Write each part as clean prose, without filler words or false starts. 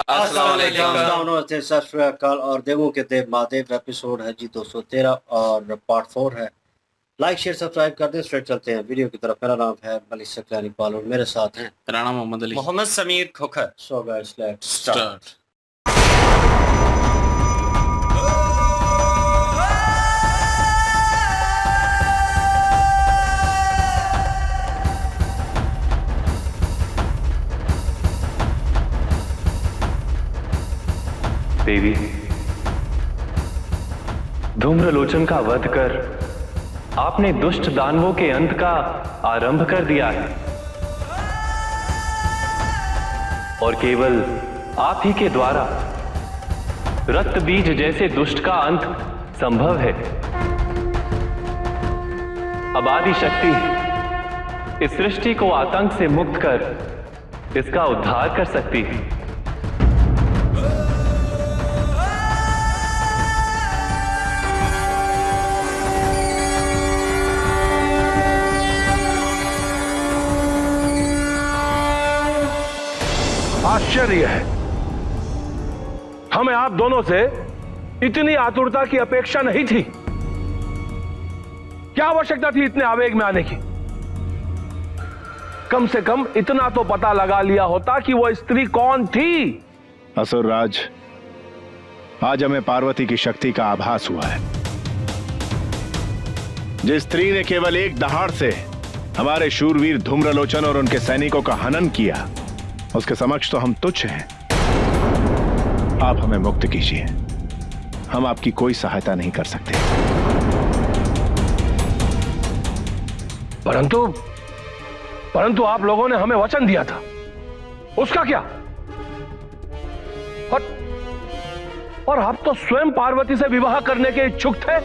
अस्सलाम वालेकुम। नमस्ते, सत श्री अकाल। और देवों के देव महादेव एपिसोड है जी 213 और पार्ट 4 है। लाइक शेयर सब्सक्राइब कर दें। स्ट्रेट चलते हैं वीडियो की तरफ। मेरा नाम है मलिक सकलानी पाल और मेरे साथ हैं Rana Mohammad Ali. Mohammad Sameer Khokhar. So guys let's start. Devi, Dhumralochan का वध कर आपने दुष्ट दानवों के अंत का आरंभ कर दिया है और केवल आप ही के द्वारा रक्त बीज जैसे दुष्ट का अंत संभव है। अब आदि शक्ति इस सृष्टि को आतंक से मुक्त कर इसका उद्धार कर सकती है। आश्चर्य है, हमें आप दोनों से इतनी आतुरता की अपेक्षा नहीं थी। क्या आवश्यकता थी इतने आवेग में आने की? कम से कम इतना तो पता लगा लिया होता कि वो स्त्री कौन थी। असुरराज, आज हमें पार्वती की शक्ति का आभास हुआ है। जिस स्त्री ने केवल एक दहाड़ से हमारे शूरवीर धूम्रलोचन और उनके सैनिकों का हनन किया, उसके समक्ष तो हम तुच्छ हैं। आप हमें मुक्त कीजिए, हम आपकी कोई सहायता नहीं कर सकते। परंतु आप लोगों ने हमें वचन दिया था, उसका क्या? और आप तो स्वयं पार्वती से विवाह करने के इच्छुक थे।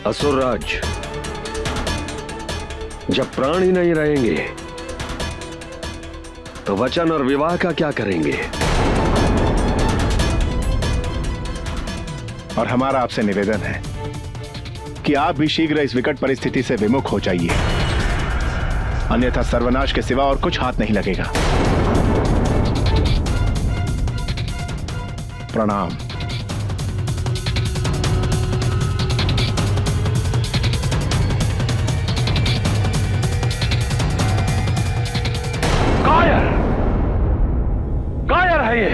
असुरराज, जब प्राण ही नहीं रहेंगे तो वचन और विवाह का क्या करेंगे? और हमारा आपसे निवेदन है कि आप भी शीघ्र इस विकट परिस्थिति से विमुख हो जाइए, अन्यथा सर्वनाश के सिवा और कुछ हाथ नहीं लगेगा। प्रणाम। कायर है ये।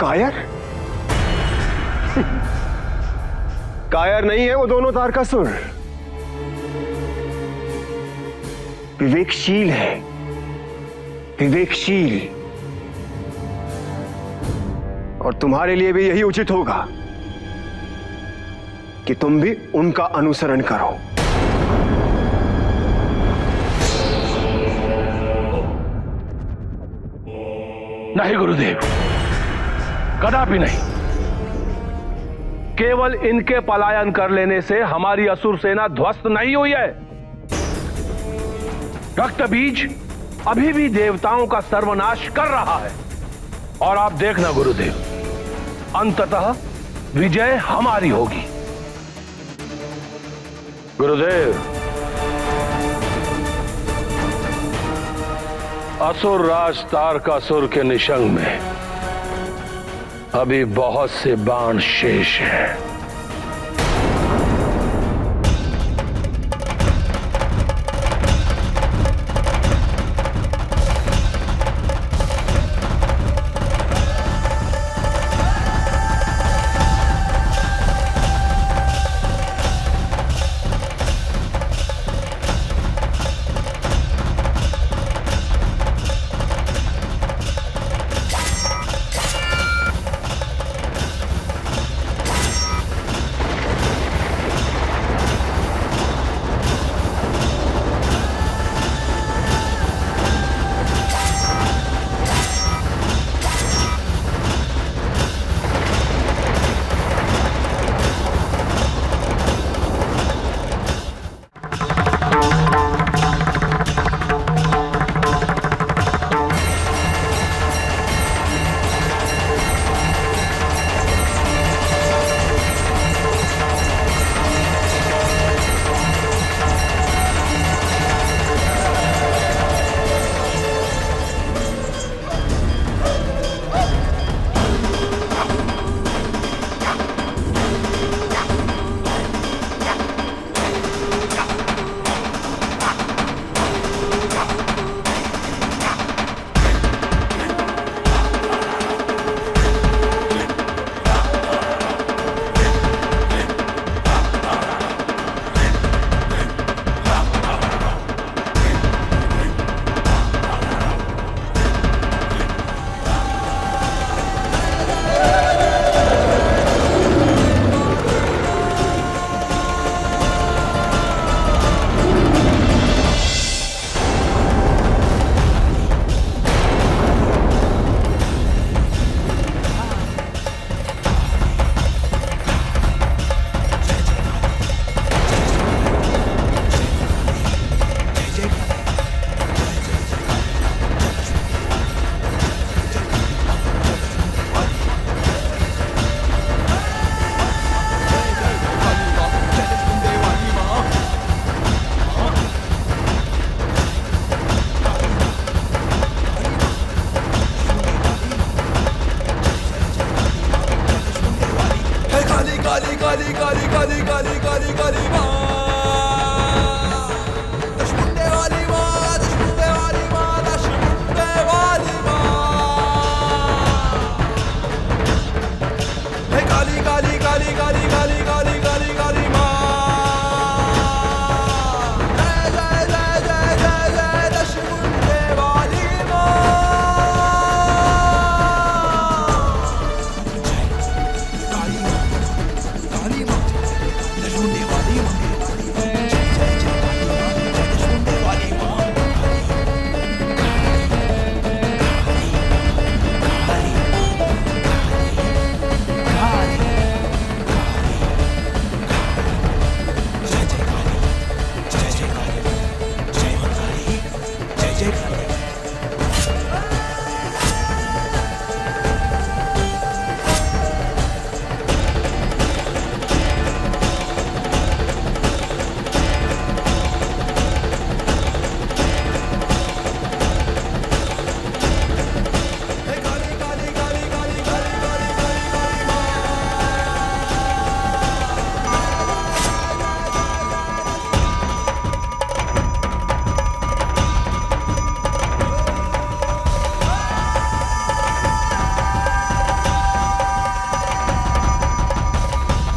कायर? कायर नहीं है वो दोनों तारकासुर, विवेकशील है, विवेकशील। और तुम्हारे लिए भी यही उचित होगा कि तुम भी उनका अनुसरण करो। नहीं गुरुदेव, कदापि नहीं। केवल इनके पलायन कर लेने से हमारी असुर सेना ध्वस्त नहीं हुई है। रक्त बीज अभी भी देवताओं का सर्वनाश कर रहा है। और आप देखना गुरुदेव, अंततः विजय हमारी होगी। गुरुदेव, असुर राज तारकासुर के निशंग में अभी बहुत से बाण शेष हैं। काली काली काली काली काली काली काली माँ, दशमुंडे वाली माँ, दशमुंडे वाली माँ, दशमुंडे वाली माँ। हे काली काली काली काली काली काली काली काली माँ। जय जय जय जय जय जय दशमुंडे वाली माँ। काली माँ, काली माँ, दशमुंडे वाली माँ। जय जय जय काली माँ, दशमुंडे वाली माँ। जय जय काली, जय जय काली, जय माँ काली, जय जय काली। हे काली काली काली काली काली काली काली काली माँ।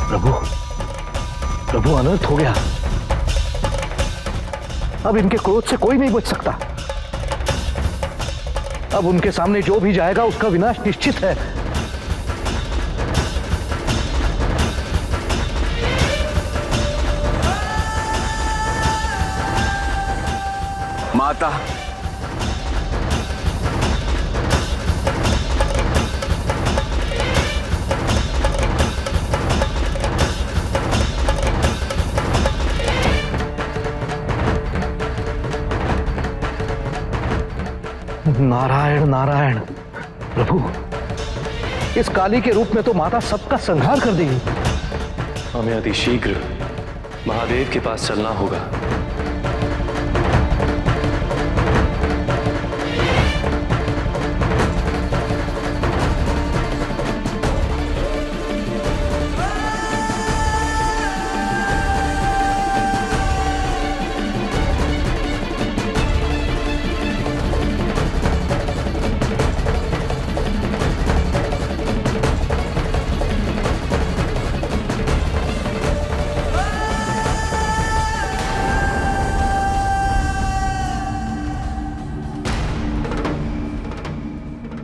प्रभु, प्रभु अनर्थ हो गया। अब इनके क्रोध से कोई नहीं बच सकता। अब उनके सामने जो भी जाएगा उसका विनाश निश्चित है। माता, नारायण नारायण। प्रभु, इस काली के रूप में तो माता सबका संहार कर देगी। हमें अति शीघ्र महादेव के पास चलना होगा।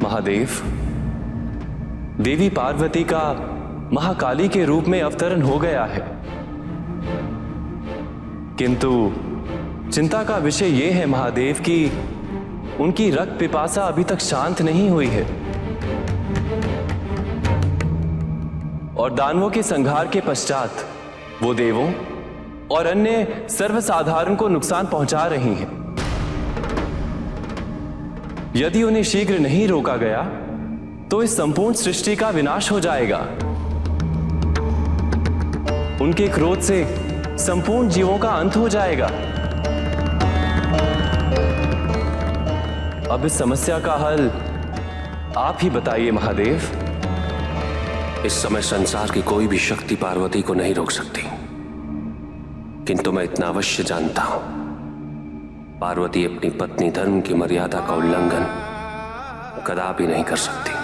महादेव, देवी पार्वती का महाकाली के रूप में अवतरण हो गया है, किंतु चिंता का विषय यह है महादेव कि उनकी रक्त पिपासा अभी तक शांत नहीं हुई है और दानवों के संहार के पश्चात वो देवों और अन्य सर्वसाधारण को नुकसान पहुंचा रही हैं। यदि उन्हें शीघ्र नहीं रोका गया तो इस संपूर्ण सृष्टि का विनाश हो जाएगा। उनके क्रोध से संपूर्ण जीवों का अंत हो जाएगा। अब इस समस्या का हल आप ही बताइए महादेव। इस समय संसार की कोई भी शक्ति पार्वती को नहीं रोक सकती, किंतु मैं इतना अवश्य जानता हूं, पार्वती अपनी पत्नी धर्म की मर्यादा का उल्लंघन कदापि नहीं कर सकती।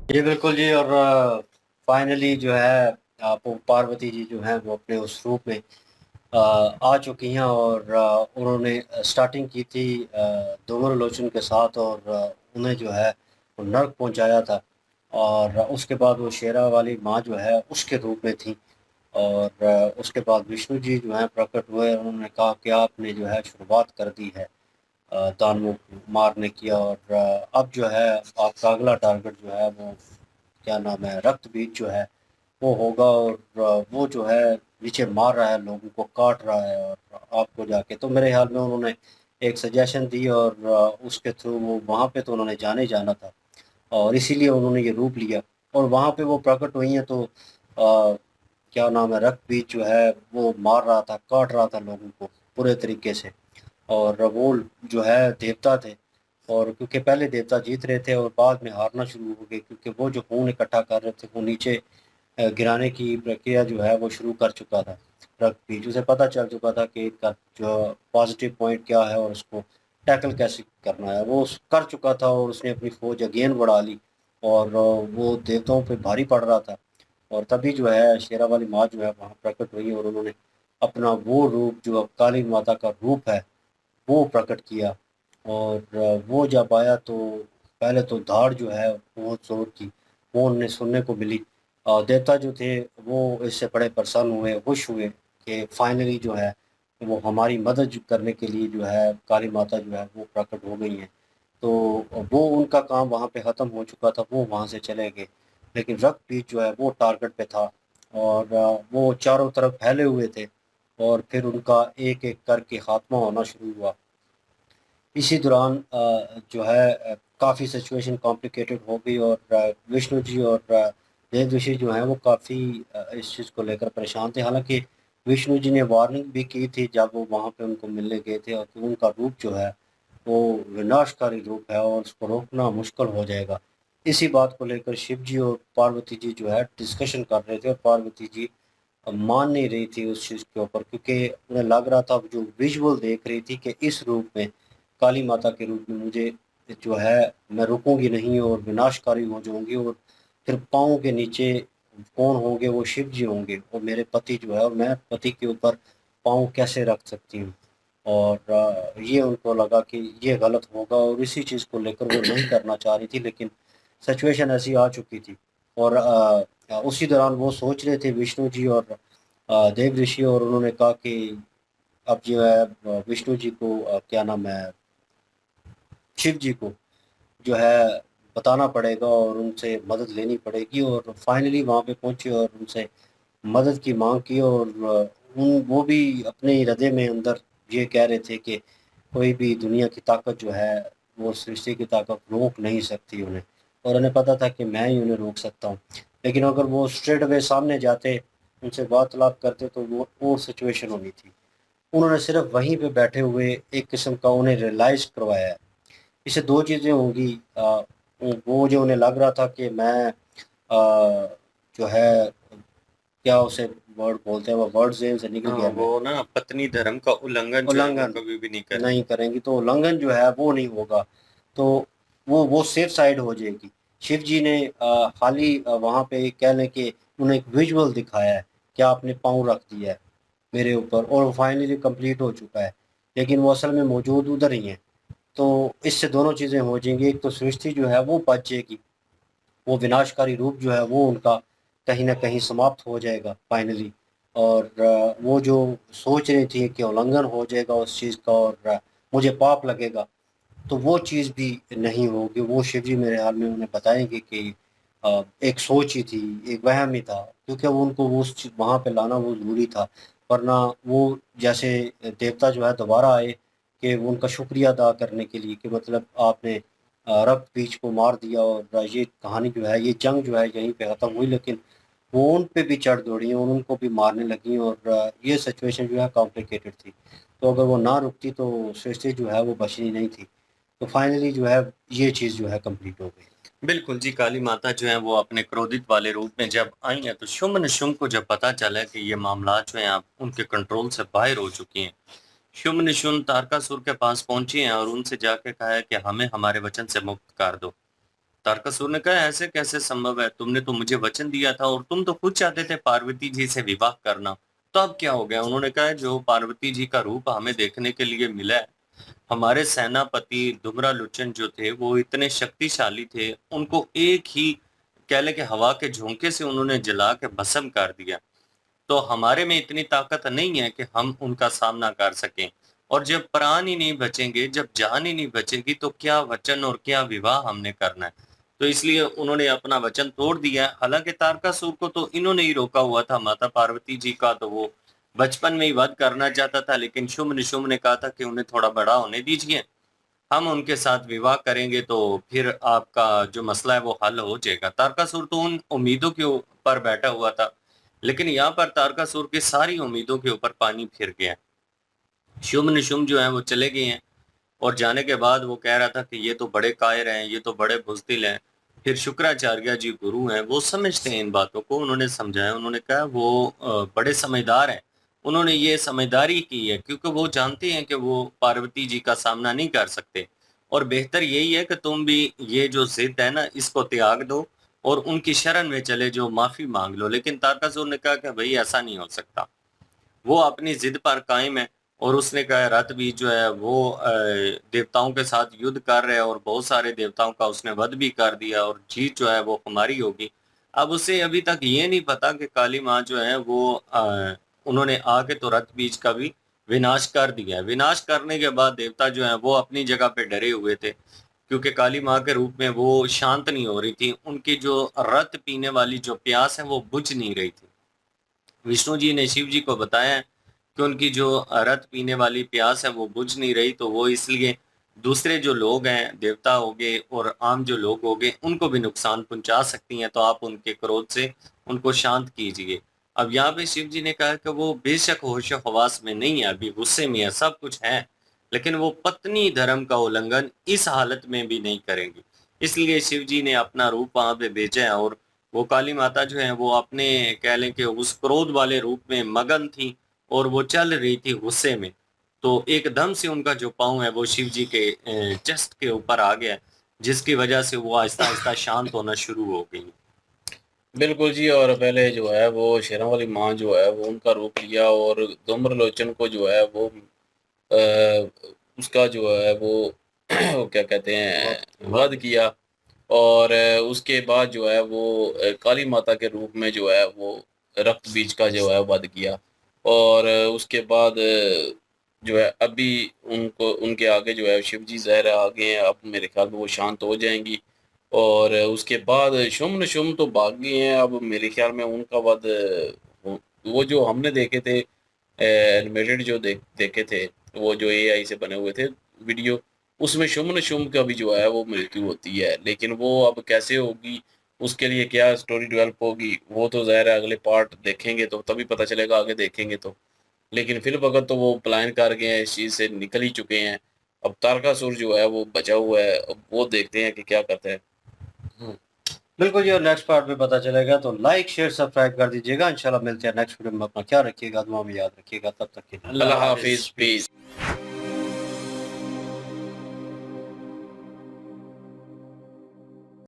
जी बिल्कुल जी। और फाइनली जो है आप पार्वती जी जो हैं वो अपने उस रूप में आ चुकी हैं। और उन्होंने स्टार्टिंग की थी धूम्रलोचन के साथ। और उन्हें जो है वो नर्क पहुंचाया था। और उसके बाद वो शेरा वाली माँ जो है उसके रूप में थी। और उसके बाद विष्णु जी जो हैं प्रकट हुए। उन्होंने कहा कि आपने जो है शुरुआत कर दी है दानवों को मारने की। और अब जो है आपका अगला टारगेट जो है वो क्या नाम है रक्त बीज जो है वो होगा। और वो जो है नीचे मार रहा है, लोगों को काट रहा है। और आपको जाके तो मेरे ख्याल में उन्होंने एक सजेशन दी। और उसके थ्रू वो वहाँ पे तो उन्होंने जाने ही जाना था। और इसीलिए उन्होंने ये रूप लिया। और वहाँ पे वो प्रकट हुई हैं तो क्या नाम है रक्त बीज जो है वो मार रहा था, काट रहा था लोगों को पूरे तरीके से। और वो जो है देवता थे। और क्योंकि पहले देवता जीत रहे थे और बाद में हारना शुरू हो गए, क्योंकि वो जो खून इकट्ठा कर रहे थे वो नीचे गिराने की प्रक्रिया जो है वो शुरू कर चुका था। रक्त बीज उसे पता चल चुका था कि इसका जो पॉजिटिव पॉइंट क्या है और उसको टैकल कैसे करना है, वो कर चुका था। और उसने अपनी फौज अगेन बढ़ा ली। और वो देवताओं पे भारी पड़ रहा था। और तभी जो है शेरा वाली माँ जो है वहाँ प्रकट हुई। और उन्होंने अपना वो रूप जो अब काली माता का रूप है वो प्रकट किया। और वो जब आया तो पहले तो धाड़ जो है बहुत ज़ोर की वो उन्हें सुनने को मिली। देवता जो थे वो इससे बड़े प्रसन्न हुए, खुश हुए कि फाइनली जो है वो हमारी मदद करने के लिए जो है काली माता जो है वो प्रकट हो गई हैं। तो वो उनका काम वहाँ पे ख़त्म हो चुका था, वो वहाँ से चले गए। लेकिन रक्त बीज जो है वो टारगेट पे था। और वो चारों तरफ फैले हुए थे। और फिर उनका एक एक करके खात्मा होना शुरू हुआ। इसी दौरान जो है काफ़ी सिचुएशन कॉम्प्लिकेटेड हो गई। और विष्णु जी और देव ऋषि जो हैं वो काफ़ी इस चीज़ को लेकर परेशान थे। हालांकि विष्णु जी ने वार्निंग भी की थी जब वो वहाँ पे उनको मिलने गए थे, और कि उनका रूप जो है वो विनाशकारी रूप है और उसको रोकना मुश्किल हो जाएगा। इसी बात को लेकर शिव जी और पार्वती जी जो है डिस्कशन कर रहे थे। और पार्वती जी मान नहीं रही थी उस चीज़ के ऊपर, क्योंकि उन्हें लग रहा था जो विजुअल देख रही थी कि इस रूप में काली माता के रूप में मुझे जो है मैं रुकूंगी नहीं और विनाशकारी हो जाऊंगी। और फिर पाँव के नीचे कौन होंगे, वो शिव जी होंगे और मेरे पति जो है, और मैं पति के ऊपर पाँव कैसे रख सकती हूँ। और ये उनको लगा कि ये गलत होगा और इसी चीज़ को लेकर वो नहीं करना चाह रही थी। लेकिन सिचुएशन ऐसी आ चुकी थी। और उसी दौरान वो सोच रहे थे विष्णु जी और देव ऋषि। और उन्होंने कहा कि अब जो है विष्णु जी को क्या नाम है शिव जी को जो है बताना पड़ेगा और उनसे मदद लेनी पड़ेगी। और फाइनली वहाँ पे पहुँचे और उनसे मदद की मांग की। और उन वो भी अपने हृदय में अंदर ये कह रहे थे कि कोई भी दुनिया की ताकत जो है वो सृष्टि की ताकत रोक नहीं सकती उन्हें। और उन्हें पता था कि मैं ही उन्हें रोक सकता हूँ। लेकिन अगर वो स्ट्रेट अवे सामने जाते, उनसे वार्तालाप करते तो वो सिचुएशन होनी थी। उन्होंने सिर्फ वहीं पे बैठे हुए एक किस्म का उन्हें रियलाइज़ करवाया है। इससे 2 चीज़ें होंगी। वो जो उन्हें लग रहा था कि मैं जो है क्या उसे वर्ड बोलते हैं, वो वर्ड ज़ेहन से निकल गया। मैं वो ना पत्नी धर्म का उल्लंघन जो है वो उल्लंघन कभी भी नहीं करें। नहीं करेंगी तो उल्लंघन जो है वो नहीं होगा। तो वो सेफ साइड हो जाएगी। शिव जी ने हाल ही वहाँ पे कह लें कि उन्हें एक विजुअल दिखाया है कि आपने पाँव रख दिया है मेरे ऊपर और वो फाइनली कंप्लीट हो चुका है। लेकिन वो असल में मौजूद उधर ही हैं। तो इससे दोनों चीज़ें हो जाएंगी। एक तो सृष्टि जो है वो बच जाएगी, वो विनाशकारी रूप जो है वो उनका कहीं न कहीं समाप्त हो जाएगा फाइनली। और वो जो सोच रही थी कि उल्लंघन हो जाएगा उस चीज़ का और मुझे पाप लगेगा, तो वो चीज़ भी नहीं होगी। वो शिव जी मेरे ख्याल में उन्हें बताएँगे कि एक सोच ही थी, एक वहम ही था, क्योंकि वो उनको वो उस चीज़ वहाँ पे लाना वो ज़रूरी था। वरना वो जैसे देवता जो है दोबारा आए कि वो उनका शुक्रिया अदा करने के लिए कि मतलब आपने रक्त बीज को मार दिया। और ये कहानी जो है, ये जंग जो है यहीं पे ख़त्म हुई। लेकिन वो उन पे भी चढ़ दौड़ी और उनको भी मारने लगी। और ये सिचुएशन जो है कॉम्प्लिकेटेड थी। तो अगर वो ना रुकती तो सृष्टि जो है वो बचनी नहीं थी। तो फाइनली जो है ये चीज़ जो है कंप्लीट हो गई। बिल्कुल जी, काली माता जो है वो अपने क्रोधित वाले रूप में जब आई हैं तो शुम्भ निशुम्भ को जब पता चला कि ये मामलात जो हैं आप उनके कंट्रोल से बाहर हो चुकी हैं, शुम्भ निशुम्भ तारकासुर के पास पहुंची हैं और उनसे जाके कहा है कि हमें हमारे वचन से मुक्त कर दो। तारकासुर ने कहा ऐसे कैसे संभव है, तुमने तो मुझे वचन दिया था और तुम तो खुद चाहते थे पार्वती जी से विवाह करना, तो अब क्या हो गया। उन्होंने कहा जो पार्वती जी का रूप हमें देखने के लिए मिला है, हमारे सेनापति धूम्रालोचन जो थे वो इतने शक्तिशाली थे, उनको एक ही कह ले कि हवा के झोंके से उन्होंने जला के भस्म कर दिया। तो हमारे में इतनी ताकत नहीं है कि हम उनका सामना कर सकें, और जब प्राण ही नहीं बचेंगे, जब जान ही नहीं बचेगी, तो क्या वचन और क्या विवाह हमने करना है। तो इसलिए उन्होंने अपना वचन तोड़ दिया है। हालांकि तारकासुर को तो इन्होंने ही रोका हुआ था, माता पार्वती जी का तो वो बचपन में ही वध करना चाहता था, लेकिन शुम्भ निशुम्भ ने कहा था कि उन्हें थोड़ा बड़ा होने दीजिए, हम उनके साथ विवाह करेंगे तो फिर आपका जो मसला है वो हल हो जाएगा। तारकासुर तो उन उम्मीदों के ऊपर बैठा हुआ था, लेकिन यहाँ पर तारकासुर की सारी उम्मीदों के ऊपर पानी फिर गया। शुम्भ निशुम्भ जो है वो चले गए हैं, और जाने के बाद वो कह रहा था कि ये तो बड़े कायर हैं, ये तो बड़े बुज़दिल हैं। फिर शुक्राचार्य जी गुरु हैं, वो समझते हैं इन बातों को, उन्होंने समझाया। उन्होंने कहा वो बड़े समझदार हैं, उन्होंने ये समझदारी की है क्योंकि वो जानते हैं कि वो पार्वती जी का सामना नहीं कर सकते, और बेहतर यही है कि तुम भी ये जो जिद है ना इसको त्याग दो और उनकी शरण में चले जो माफ़ी मांग लो। लेकिन तारकासुर ने कहा कि भाई ऐसा नहीं हो सकता, वो अपनी जिद पर कायम है, और उसने कहा रथ भी जो है वो देवताओं के साथ युद्ध कर रहे हैं, और बहुत सारे देवताओं का उसने वध भी कर दिया, और जीत जो है वो हमारी होगी। अब उसे अभी तक ये नहीं पता कि काली माँ जो है वो उन्होंने आके तो रथ बीज का भी विनाश कर दिया। विनाश करने के बाद देवता जो है वो अपनी जगह पे डरे हुए थे, क्योंकि काली माँ के रूप में वो शांत नहीं हो रही थी, उनकी जो रत पीने वाली जो प्यास है वो बुझ नहीं रही थी। विष्णु जी ने शिव जी को बताया कि उनकी जो रत पीने वाली प्यास है वो बुझ नहीं रही, तो वो इसलिए दूसरे जो लोग हैं, देवता हो गए और आम जो लोग हो गए, उनको भी नुकसान पहुंचा सकती हैं, तो आप उनके क्रोध से उनको शांत कीजिए। अब यहाँ पे शिव जी ने कहा कि वो बेशक होश हवास में नहीं है, अभी गुस्से में है, सब कुछ है, लेकिन वो पत्नी धर्म का उल्लंघन इस हालत में भी नहीं करेंगे। इसलिए शिव जी ने अपना रूप वहां पे भेजा है, और वो काली माता जो है वो अपने कह लें कि उस क्रोध वाले रूप में मगन थी, और वो चल रही थी गुस्से में। तो एकदम से उनका जो पाँव है वो शिव जी के चेस्ट के ऊपर आ गया, जिसकी वजह से वो आहिस्ता आहिस्ता शांत होना शुरू हो गई। बिल्कुल जी। और पहले जो है वो शेरों वाली माँ जो है वो उनका रूप लिया, और धूम्रलोचन को जो है वो उसका जो है वो क्या कहते हैं वध किया, और उसके बाद जो है वो काली माता के रूप में जो है वो रक्त बीज का जो है वध किया। और उसके बाद जो है अभी उनको उनके आगे जो है शिव जी ज़हर आ गए हैं, अब मेरे ख्याल में वो शांत हो जाएंगी। और उसके बाद शुम्भ निशुम्भ तो भाग गए हैं, अब मेरे ख्याल में उनका वध वो जो हमने देखे थे एनिमेटेड जो देखे थे, वो जो एआई से बने हुए थे वीडियो, उसमें शुम्भ निशुम्भ का भी जो है वो मृत्यु होती है। लेकिन वो अब कैसे होगी, उसके लिए क्या स्टोरी डेवलप होगी, वो तो ज़ाहिर है अगले पार्ट देखेंगे तो तभी पता चलेगा, आगे देखेंगे तो। लेकिन फिर वक्त तो वो पलायन कर गए हैं, इस चीज़ से निकल ही चुके हैं। अब तारकासुर जो है वो बचा हुआ है, अब वो देखते हैं कि क्या करता है। बिल्कुल जी, और नेक्स्ट पार्ट में पता चलेगा। तो लाइक शेयर सब्सक्राइब कर दीजिएगा। इंशाल्लाह मिलते हैं नेक्स्ट वीडियो में। अपना ख्याल रखिएगा, दुआ में याद रखिएगा। तब तक के लिए अल्लाह हाफिज़, पीस।